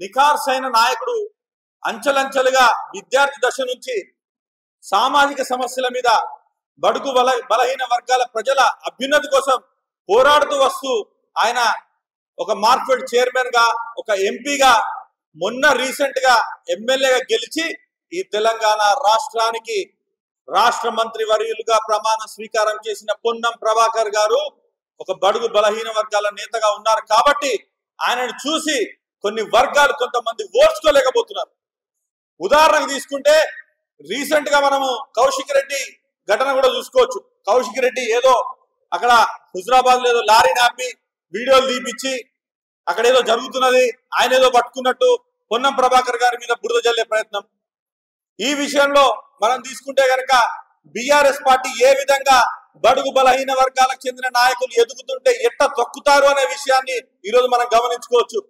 నిఖార్సైన నాయకుడు అంచెలంచెలుగా విద్యార్థి దశ నుంచి సామాజిక సమస్యల మీద బడుగు బలహీన వర్గాల ప్రజల అభ్యున్నతి కోసం పోరాడుతూ వస్తూ ఆయన ఒక మార్కెట్ చైర్మన్ గా ఒక ఎంపీగా మొన్న రీసెంట్ గా ఎమ్మెల్యేగా గెలిచి ఈ తెలంగాణ రాష్ట్రానికి రాష్ట్ర మంత్రి వర్యులుగా ప్రమాణ స్వీకారం చేసిన పొన్నం ప్రభాకర్ గారు ఒక బడుగు బలహీన వర్గాల నేతగా ఉన్నారు కాబట్టి ఆయనను చూసి కొన్ని వర్గాలు కొంతమంది ఓర్చుకోలేకపోతున్నారు. ఉదాహరణకు తీసుకుంటే రీసెంట్ గా మనము కౌశిక్ రెడ్డి ఘటన కూడా చూసుకోవచ్చు. కౌశిక్ రెడ్డి ఏదో అక్కడ హుజరాబాద్ లో ఏదో లారీని ఆపి వీడియోలు తీపిచ్చి అక్కడ ఏదో జరుగుతున్నది, ఆయన ఏదో పట్టుకున్నట్టు పొన్నం ప్రభాకర్ గారి మీద బురద జల్లే ప్రయత్నం. ఈ విషయంలో మనం తీసుకుంటే కనుక బీఆర్ఎస్ పార్టీ ఏ విధంగా బడుగు బలహీన వర్గాలకు చెందిన నాయకులు ఎదుగుతుంటే ఎట్ట తొక్కుతారు అనే విషయాన్ని ఈరోజు మనం గమనించుకోవచ్చు.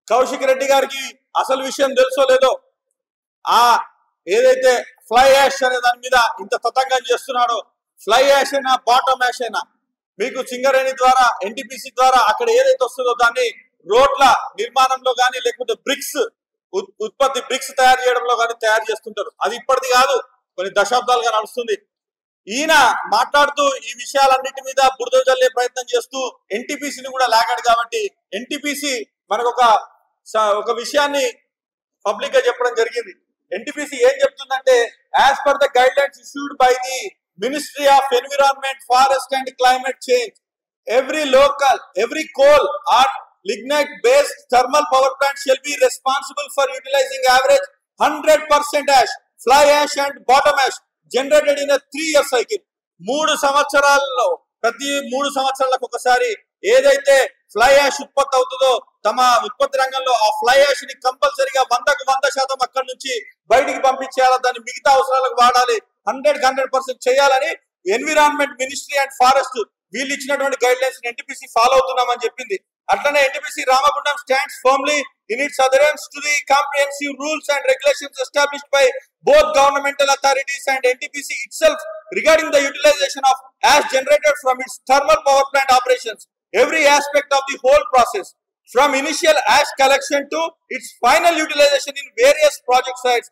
కౌశిక్ రెడ్డి గారికి అసలు విషయం తెలుసో లేదో, ఆ ఏదైతే ఫ్లై యాష్ అనే దాని మీద ఇంత తతంగం చేస్తున్నాడో, ఫ్లై యాష్ అయినా బాటమ్ యాష్ అయినా మీకు సింగరేణి ద్వారా ఎన్టీపీసీ ద్వారా అక్కడ ఏదైతే వస్తుందో దాన్ని రోడ్ల నిర్మాణంలో కానీ లేకపోతే బ్రిక్స్ ఉత్పత్తి బ్రిక్స్ తయారు చేయడంలో కానీ తయారు చేస్తుంటారు. అది ఇప్పటిది కాదు, కొన్ని దశాబ్దాలుగా నడుస్తుంది. ఈయన మాట్లాడుతూ ఈ విషయాలన్నిటి మీద బురద జల్లే ప్రయత్నం చేస్తూ ఎన్టీపీసీని కూడా లాగాడు. కాబట్టి ఎన్టీపీసీ మనకు ఒక విషయాన్ని పబ్లిక్ గా చెప్పడం జరిగింది. ఎన్టీపీసీ ఏం చెప్తుందంటే, as per the guide lines issued by the ministry of environment, forest and climate change, every coal or lignite based thermal power plant shall be responsible for utilizing average 100% ash, fly ash and bottom ash generated in a 3-year cycle. 3 సంవత్సరాల్లో ప్రతి 3 సంవత్సరాలకు ఒకసారి ఏదైతే fly ash ఉత్పత్తి అవుతుందో తమ ఉత్పత్తి రంగంలో ఆ ఫ్లై యాష్ ని కంపల్సరీగా 100% అక్కడి నుంచి బయటికి పంపించేయాలి, దాన్ని మిగతా అవసరాలకు వాడాలి, 100% చేయాలని ఎన్విరాన్మెంట్ మినిస్ట్రీ అండ్ ఫారెస్ట్ వీళ్ళు ఇచ్చినటువంటి గైడ్ లైన్స్ ఎన్టీపీసీ ఫాలో అవుతున్నామని చెప్పింది. అట్లనే NTPC Ramagundam stands firmly in its adherence to the comprehensive rules and regulations established by both governmental authorities and NTPC itself regarding the utilization of ash generated from its thermal power plant operations, every aspect of the whole process from initial ash collection to its final utilization in various project sites.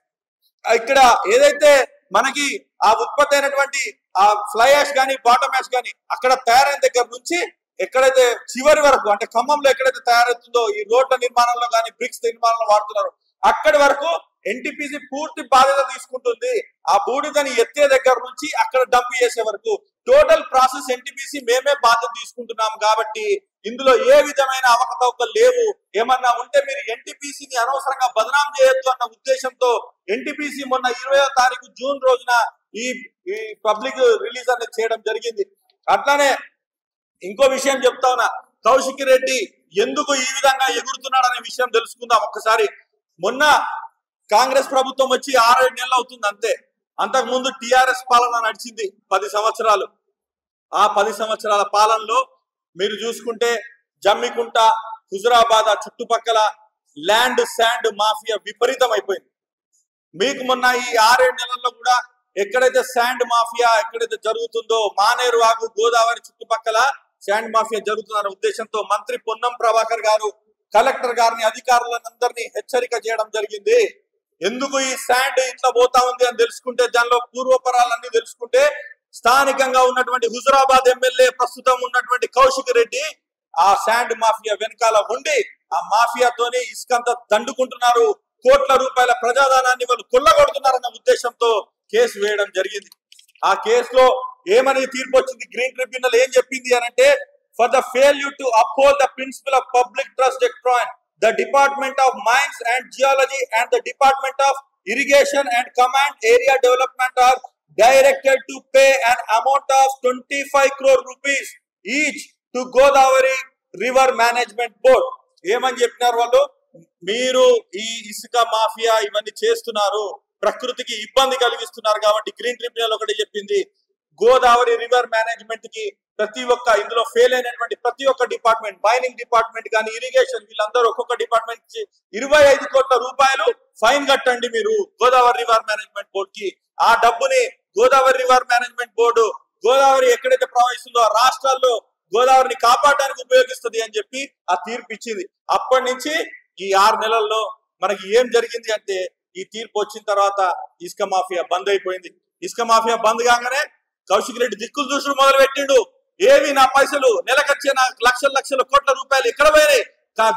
ఇక్కడ ఏదైతే మనకి ఆ ఉత్పత్తి అయినటువంటి ఆ fly ash గానీ bottom ash గానీ అక్కడ తయారైన దగ్గర నుంచి ఎక్కడైతే చివరి వరకు అంటే ఖమ్మంలో ఎక్కడైతే తయారవుతుందో ఈ రోడ్ల నిర్మాణంలో కానీ బ్రిక్స్ నిర్మాణంలో వాడుతున్నారు అక్కడి వరకు ఎన్టీపీసీ పూర్తి బాధ్యత తీసుకుంటుంది. ఆ బూడిదని ఎత్తే దగ్గర నుంచి అక్కడ డంప్ చేసే వరకు టోటల్ ప్రాసెస్ ఎన్టీపీసీ మేమే బాధ్యత తీసుకుంటున్నాం. కాబట్టి ఇందులో ఏ విధమైన అవకతవకలు లేవు. ఏమన్నా ఉంటే మీరు ఎన్టీపీసీని అనవసరంగా బదనాం చేయొద్దు అన్న ఉద్దేశంతో ఎన్టీపీసీ మొన్న 20వ తారీఖు జూన్ రోజున ఈ పబ్లిక్ రిలీజ్ అనేది చేయడం జరిగింది. అట్లానే ఇంకో విషయం చెప్తా ఉన్నా, కౌశిక్ రెడ్డి ఎందుకు ఈ విధంగా ఎగురుతున్నాడు అనే విషయం తెలుసుకుందాం ఒక్కసారి. మొన్న కాంగ్రెస్ ప్రభుత్వం వచ్చి 6-7 నెలలు అవుతుంది అంతే. అంతకు ముందు టిఆర్ఎస్ పాలన నడిచింది 10 సంవత్సరాలు. ఆ 10 సంవత్సరాల పాలనలో మీరు చూసుకుంటే జమ్మికుంట, హుజురాబాద్ చుట్టుపక్కల ల్యాండ్ శాండ్ మాఫియా విపరీతం అయిపోయింది. మీకు మొన్న ఈ 6-7 నెలల్లో కూడా ఎక్కడైతే శాండ్ మాఫియా ఎక్కడైతే జరుగుతుందో మానేరు వాగు గోదావరి చుట్టుపక్కల శాండ్ మాఫియా జరుగుతుందన్న ఉద్దేశంతో మంత్రి పొన్నం ప్రభాకర్ గారు కలెక్టర్ గారిని అధికారులందరినీ హెచ్చరిక చేయడం జరిగింది. ఎందుకు ఈ శాండ్ ఇట్లా పోతా ఉంది అని తెలుసుకుంటే దానిలో పూర్వపరాలన్నీ తెలుసుకుంటే స్థానికంగా ఉన్నటువంటి హుజురాబాద్ ఎమ్మెల్యే ప్రస్తుతం ఉన్నటువంటి కౌశిక్ రెడ్డి ఆ శాండ్ మాఫియా వెనకాల ఉండి ఆ మాఫియాతోనే ఇసుకంతా దండుకుంటున్నారు, కోట్ల రూపాయల ప్రజాధనాన్ని వాళ్ళు కొల్లగొడుతున్నారన్న ఉద్దేశంతో కేసు వేయడం జరిగింది. ఆ కేసులో ఏమని తీర్పు వచ్చింది, గ్రీన్ ట్రిబ్యునల్ ఏం చెప్పింది అనంటే, for the failure to uphold the principle of public trust doctrine, the Department of Mines and Geology and the Department of Irrigation and Command Area Development are directed to pay an amount of 25 crore rupees each to Godavari River Management Board. ఏమని చెప్పినారు వాళ్ళు, మీరు ఈ ఇసుక mafia ఇవన్నీ చేస్తున్నారు, ప్రకృతికి ఇబ్బంది కలిగిస్తున్నారు కాబట్టి గ్రీన్ ట్రిబ్యునల్ ఒకటి చెప్పింది, గోదావరి రివర్ మేనేజ్మెంట్ కి ప్రతి ఒక్క ఇందులో ఫెయిల్ అయినటువంటి ప్రతి ఒక్క డిపార్ట్మెంట్, మైనింగ్ డిపార్ట్మెంట్ కానీ ఇరిగేషన్ వీళ్ళందరూ ఒక్కొక్క డిపార్ట్మెంట్ కి 25 కోట్ల రూపాయలు ఫైన్ కట్టండి మీరు గోదావరి రివర్ మేనేజ్మెంట్ బోర్డు కి. ఆ డబ్బుని Godavari river management board Godavari ఎక్కడైతే ప్రవహిస్తుందో ఆ రాష్ట్రాల్లో గోదావరిని కాపాడడానికి ఉపయోగిస్తుంది అని చెప్పి ఆ తీర్పు ఇచ్చింది. అప్పటి నుంచి ఈ 6 నెలల్లో మనకి ఏం జరిగింది అంటే ఈ తీర్పు వచ్చిన తర్వాత ఇసుక మాఫియా బంద్ అయిపోయింది. ఇసుక మాఫియా బంద్ కాగానే కౌశిక్ రెడ్డి దిక్కులు చూసుడు మొదలు పెట్టిండు. ఏవి నా పైసలు నెలకొచ్చే నా లక్షల లక్షల కోట్ల రూపాయలు ఎక్కడ పోయినాయి,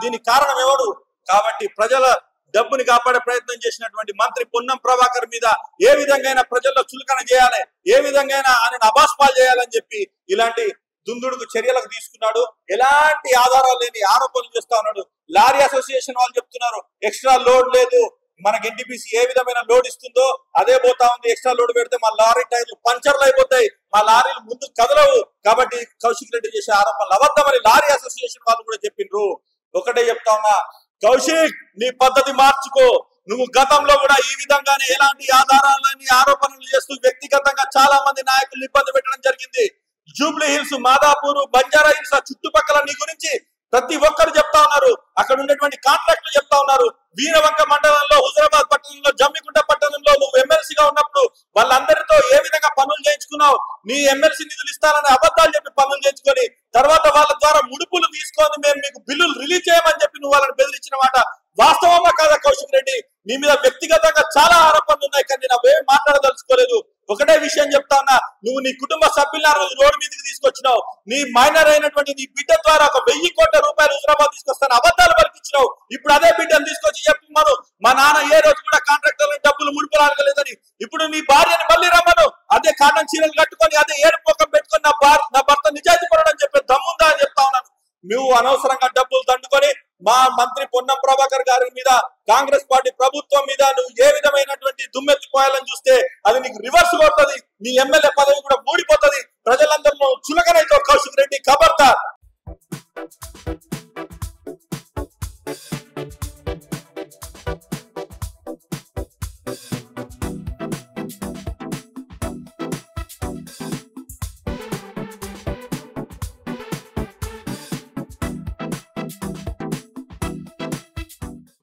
దీనికి కారణం ఎవరు? కాబట్టి ప్రజల డబ్బుని కాపాడే ప్రయత్నం చేసినటువంటి మంత్రి పొన్నం ప్రభాకర్ మీద ఏ విధంగా ప్రజల్లో చులకన చేయాలి, ఏ విధంగా ఆయన అబాస్పాలు చేయాలని చెప్పి ఇలాంటి దుందుడుకు చర్యలకు తీసుకున్నాడు. ఎలాంటి ఆధారాలు లేని ఆరోపణలు చేస్తా ఉన్నాడు. లారీ అసోసియేషన్ వాళ్ళు చెప్తున్నారు ఎక్స్ట్రా లోడ్ లేదు, మనకి ఎన్టీపీసీ ఏ విధమైన లోడ్ ఇస్తుందో అదే పోతా ఉంది. ఎక్స్ట్రా లోడ్ పెడితే మా లారీ టైర్లు పంచర్లు అయిపోతాయి, మా లారీలు ముందు కదలవు. కాబట్టి కౌశిక్ రెడ్డి చేసే ఆరోపణలు అబద్ధమని లారీ అసోసియేషన్ వాళ్ళు కూడా చెప్పిండ్రు. ఒకటే చెప్తా ఉన్నా, కౌశిక్ నీ పద్ధతి మార్చుకో. నువ్వు గతంలో కూడా ఈ విధంగానే ఎలాంటి ఆధారాలని ఆరోపణలు చేస్తూ వ్యక్తిగతంగా చాలా మంది నాయకులు ఇబ్బంది పెట్టడం జరిగింది. Jubilee hills, Madhapur, Banjara hills చుట్టుపక్కల నీ గురించి ప్రతి ఒక్కరు చెప్తా ఉన్నారు. అక్కడ ఉన్నటువంటి కాంట్రాక్టులు చెప్తా ఉన్నారు. వీరవంక మండలంలో, హుజరాబాద్ పట్టణంలో, జమ్మికుంట పట్టణంలో నువ్వు ఎమ్మెల్సీగా ఉన్నప్పుడు వాళ్ళందరితో ఏ విధంగా పనులు చేయించుకున్నావు? నీ ఎమ్మెల్సీ నిధులు ఇస్తానని అబద్ధాలు చెప్పి పనులు చేయించుకొని తర్వాత వాళ్ళ ద్వారా ముడుపులు తీసుకొని మేము మీకు బిల్లులు రిలీజ్ చేయమని చెప్పి నువ్వు వాళ్ళని బెదిరించిన మాట వాస్తవమా కాదా? కౌశిక్ రెడ్డి, నీ మీద వ్యక్తిగతంగా చాలా ఆరోపణలు ఉన్నాయి, కానీ నేను అవేం మాట్లాడదలుచుకోలేదు. ఒకటే విషయం చెప్తా ఉన్నా, నువ్వు నీ కుటుంబ సభ్యులను రోడ్డు మీదకి తీసుకొచ్చినావు. నీ మైనర్ అయినటువంటి నీ బిడ్డ ద్వారా 1000 కోట్ల రూపాయలు హుజరాబాద్ తీసుకొస్తాను అబద్ధాలు పలికించినావు. ఇప్పుడు అదే బిడ్డను తీసుకొచ్చి చెప్తున్నాను మా నాన్న ఏ రోజు కూడా కాంట్రాక్టర్ల డబ్బులు ముడుపులు అడగలేదని. ఇప్పుడు నీ భార్యని మళ్ళీ రమ్మను, అదే కాటన్ చీరలు కట్టుకొని అదే ఏడుపు ముఖం పెట్టుకొని నా భర్త నిజాయితీ పడడం చెప్పే దమ్ముందా అని చెప్తా ఉన్నాను. నువ్వు అనవసరంగా డబ్బులు దండుకొని మా మంత్రి పొన్నం ప్రభాకర్ గారి మీద, కాంగ్రెస్ పార్టీ ప్రభుత్వం మీద నువ్వు ఏ విధమైనటువంటి దుమ్మెత్తిపోయాలని చూస్తే అది నీకు రివర్స్ కొడుతుంది. నీ ఎమ్మెల్యే పదవి కూడా ఊడిపోతుంది. ప్రజలందరూ చులకనైతే కౌశిక్ రెడ్డి ఖబర్దార్.